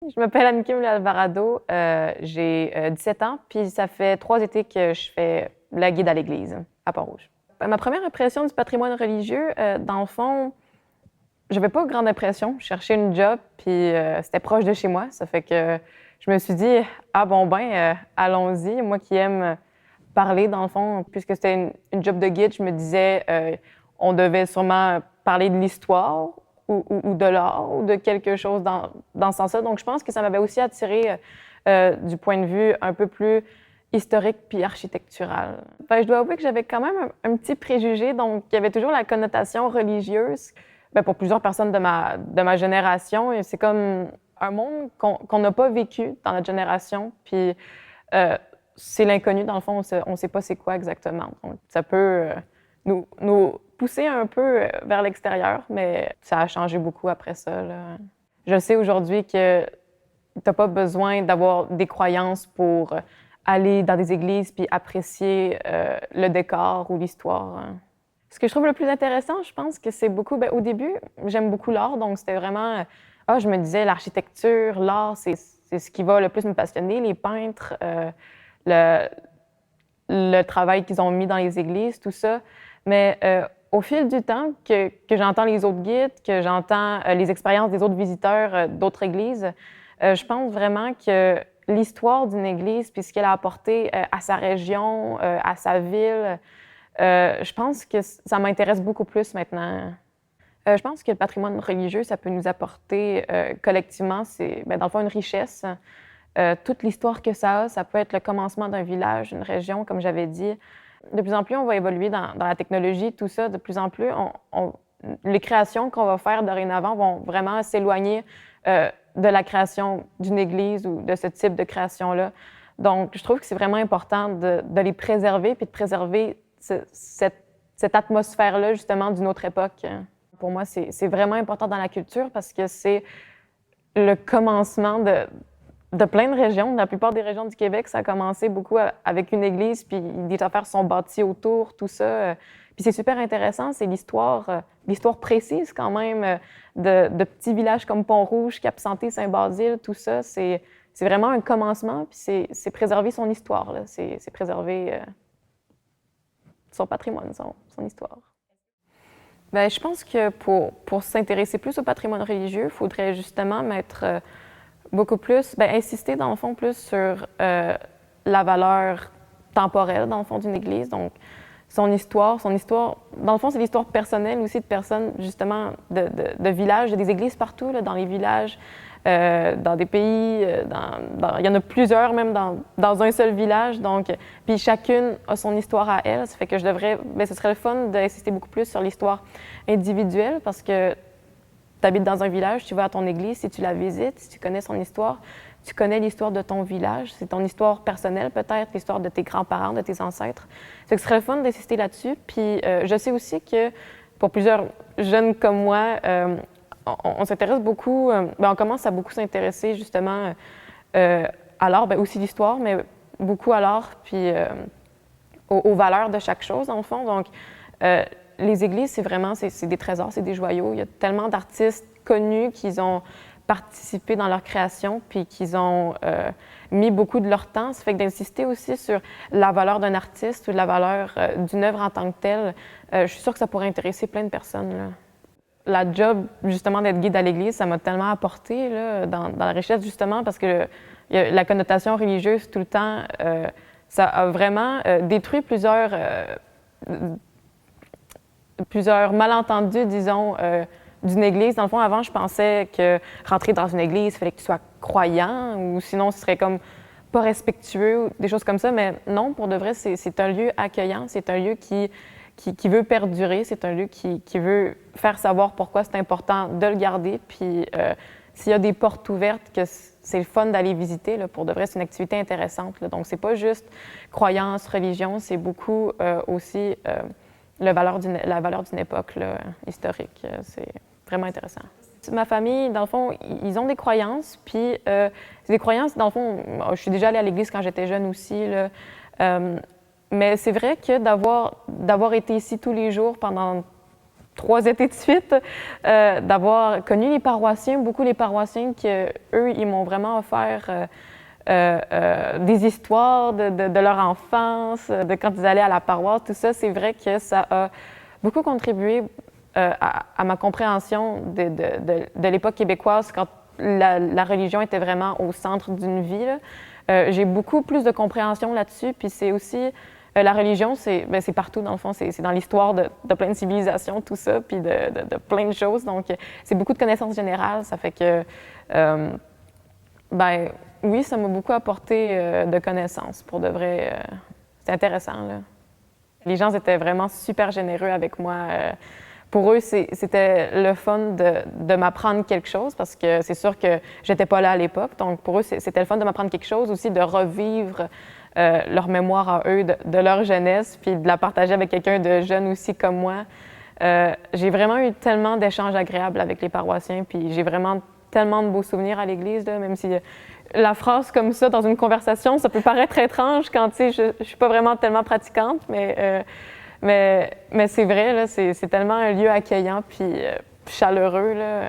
Je m'appelle Annikim Alvarado, j'ai 17 ans, puis ça fait 3 étés que je fais la guide à l'église à Pont-Rouge. Ma première impression du patrimoine religieux, dans le fond, j'avais pas grande impression. Je cherchais une job, puis c'était proche de chez moi. Ça fait que je me suis dit, ah bon, ben, allons-y. Moi qui aime parler, dans le fond, puisque c'était une job de guide, je me disais, on devait sûrement parler de l'histoire ou de l'art ou de quelque chose dans ce sens-là. Donc, je pense que ça m'avait aussi attiré du point de vue un peu plus historique puis architectural. Ben, je dois avouer que j'avais quand même un petit préjugé. Donc, il y avait toujours la connotation religieuse. Ben, pour plusieurs personnes de ma génération, et c'est comme un monde qu'on n'a pas vécu dans notre génération. Puis, c'est l'inconnu, dans le fond, on ne sait pas c'est quoi exactement. Donc, ça peut nous pousser un peu vers l'extérieur, mais ça a changé beaucoup après ça, là. Je sais aujourd'hui que tu n'as pas besoin d'avoir des croyances pour aller dans des églises puis apprécier le décor ou l'histoire, hein. Ce que je trouve le plus intéressant, je pense que c'est beaucoup, ben, au début, j'aime beaucoup l'art, donc c'était vraiment, je me disais, l'architecture, l'art, c'est ce qui va le plus me passionner, les peintres, le, le travail qu'ils ont mis dans les églises, tout ça. Mais au fil du temps, que j'entends les autres guides, que j'entends les expériences des autres visiteurs d'autres églises, je pense vraiment que l'histoire d'une église, puis ce qu'elle a apporté à sa région, à sa ville, je pense que ça m'intéresse beaucoup plus maintenant. Je pense que le patrimoine religieux, ça peut nous apporter collectivement, c'est dans le fond une richesse. Toute l'histoire que ça peut être le commencement d'un village, d'une région, comme j'avais dit. De plus en plus, on va évoluer dans la technologie, tout ça. De plus en plus, les créations qu'on va faire dorénavant vont vraiment s'éloigner de la création d'une église ou de ce type de création-là. Donc, je trouve que c'est vraiment important de les préserver puis de préserver cette atmosphère-là, justement, d'une autre époque. Pour moi, c'est vraiment important dans la culture parce que c'est le commencement de plein de régions. La plupart des régions du Québec, ça a commencé beaucoup avec une église, puis des affaires sont bâties autour, tout ça. Puis c'est super intéressant, c'est l'histoire précise quand même de petits villages comme Pont-Rouge, Cap-Santé, Saint-Basile, tout ça. C'est vraiment un commencement, puis c'est préserver son histoire, là. C'est préserver son patrimoine, son histoire. Bien, je pense que pour s'intéresser plus au patrimoine religieux, il faudrait justement mettre beaucoup plus, insister dans le fond plus sur la valeur temporelle dans le fond d'une église. Donc, son histoire, dans le fond, c'est l'histoire personnelle aussi de personnes, justement, de villages. Il y a des églises partout, là, dans les villages, dans des pays, il y en a plusieurs même dans un seul village. Donc, puis chacune a son histoire à elle. Ça fait que ce serait le fun d'insister beaucoup plus sur l'histoire individuelle parce que tu habites dans un village, tu vas à ton église, si tu la visites, si tu connais son histoire, tu connais l'histoire de ton village. C'est ton histoire personnelle peut-être, l'histoire de tes grands-parents, de tes ancêtres. Ce serait le fun d'insister là-dessus. Puis je sais aussi que pour plusieurs jeunes comme moi, on s'intéresse beaucoup, on commence à beaucoup s'intéresser justement à l'art, aussi l'histoire, mais beaucoup à l'art, puis aux valeurs de chaque chose, dans le fond. Donc, les églises, c'est des trésors, c'est des joyaux. Il y a tellement d'artistes connus qui ont participé dans leur création puis qui ont mis beaucoup de leur temps. Ça fait que d'insister aussi sur la valeur d'un artiste ou de la valeur d'une œuvre en tant que telle, je suis sûre que ça pourrait intéresser plein de personnes, là. La job, justement, d'être guide à l'église, ça m'a tellement apporté là, dans la richesse, justement, parce que la connotation religieuse, tout le temps, ça a vraiment détruit plusieurs malentendus, disons, d'une église. Dans le fond, avant, je pensais que rentrer dans une église, il fallait que tu sois croyant ou sinon, ce serait comme pas respectueux ou des choses comme ça. Mais non, pour de vrai, c'est un lieu accueillant. C'est un lieu qui veut perdurer. C'est un lieu qui veut faire savoir pourquoi c'est important de le garder. Puis s'il y a des portes ouvertes, que c'est le fun d'aller visiter, là, pour de vrai, c'est une activité intéressante, là. Donc, c'est pas juste croyance, religion, c'est beaucoup aussi la valeur d'une époque là, historique. C'est vraiment intéressant. Ma famille, dans le fond, ils ont des croyances, puis c'est des croyances, dans le fond, je suis déjà allée à l'église quand j'étais jeune aussi, là, mais c'est vrai que d'avoir été ici tous les jours pendant 3 étés de suite, d'avoir connu les paroissiens, beaucoup les paroissiens qui, eux, ils m'ont vraiment offert des histoires de leur enfance, de quand ils allaient à la paroisse, tout ça. C'est vrai que ça a beaucoup contribué à ma compréhension de l'époque québécoise quand la religion était vraiment au centre d'une vie. J'ai beaucoup plus de compréhension là-dessus, puis c'est aussi... la religion, c'est partout, dans le fond. C'est dans l'histoire de plein de civilisations, tout ça, puis de plein de choses. Donc, c'est beaucoup de connaissances générales. Ça fait que, oui, ça m'a beaucoup apporté de connaissances, pour de vrai. C'est intéressant, là. Les gens étaient vraiment super généreux avec moi. Pour eux, c'était le fun de m'apprendre quelque chose, parce que c'est sûr que j'étais pas là à l'époque. Donc, pour eux, c'était le fun de m'apprendre quelque chose, aussi de revivre leur mémoire à eux, de leur jeunesse, puis de la partager avec quelqu'un de jeune aussi comme moi. J'ai vraiment eu tellement d'échanges agréables avec les paroissiens, puis j'ai vraiment tellement de beaux souvenirs à l'église, là, même si la phrase comme ça dans une conversation, ça peut paraître étrange quand, tu sais, je suis pas vraiment tellement pratiquante, mais c'est vrai, là, c'est tellement un lieu accueillant puis chaleureux, là.